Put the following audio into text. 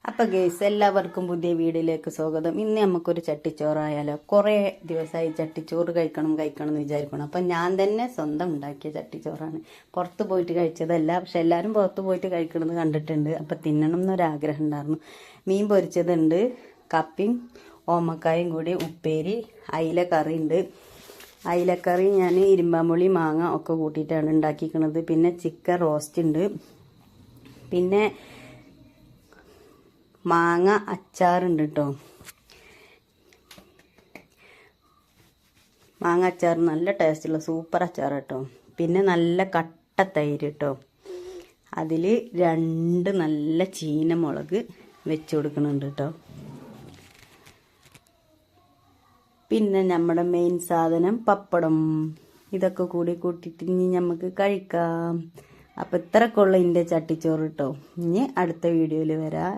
അപ്പോൾ ഗേസ് എല്ലാവർക്കും പുതിയ വീഡിയോയിലേക്ക് സ്വാഗതം. ഇന്ന് നമുക്കൊരു ചട്ടിച്ചോറായാലോ. കുറേ ദിവസമായി ചട്ടിച്ചോറ് കഴിക്കണം എന്ന് വിചാരിക്കണം. അപ്പം ഞാൻ തന്നെ സ്വന്തം ഉണ്ടാക്കിയ ചട്ടിച്ചോറാണ്. പുറത്ത് പോയിട്ട് കഴിച്ചതല്ല, പക്ഷെ എല്ലാവരും പുറത്ത് പോയിട്ട് കഴിക്കണമെന്ന് കണ്ടിട്ടുണ്ട്. അപ്പം തിന്നണം എന്നൊരാഗ്രഹം ഉണ്ടായിരുന്നു. മീൻ പൊരിച്ചതുണ്ട്, കപ്പിയും ഓമക്കായും കൂടി ഉപ്പേരി, അയില കറി ഉണ്ട്. അയിലക്കറി ഞാൻ ഇരുമ്പാമ്പുളി മാങ്ങ ഒക്കെ കൂട്ടിയിട്ടാണ് ഉണ്ടാക്കിയിരിക്കുന്നത്. പിന്നെ ചിക്കൻ റോസ്റ്റ് ഉണ്ട്, പിന്നെ മാങ്ങ അച്ചാറുണ്ട് കേട്ടോ. മാങ്ങ അച്ചാർ നല്ല ടേസ്റ്റുള്ള സൂപ്പർ അച്ചാർ കേട്ടോ. പിന്നെ നല്ല കട്ട തൈര് കേട്ടോ. അതിൽ 2 നല്ല ചീനമുളക് വെച്ച് കൊടുക്കുന്നുണ്ട് കേട്ടോ. പിന്നെ നമ്മുടെ മെയിൻ സാധനം പപ്പടം. ഇതൊക്കെ കൂടി കൂട്ടിയിട്ട് ഇനി നമുക്ക് കഴിക്കാം. അപ്പം ഇത്രയൊക്കെ ഉള്ള എൻ്റെ ചട്ടിച്ചോറ് കേട്ടോ. ഇനി അടുത്ത വീഡിയോയിൽ വരാം.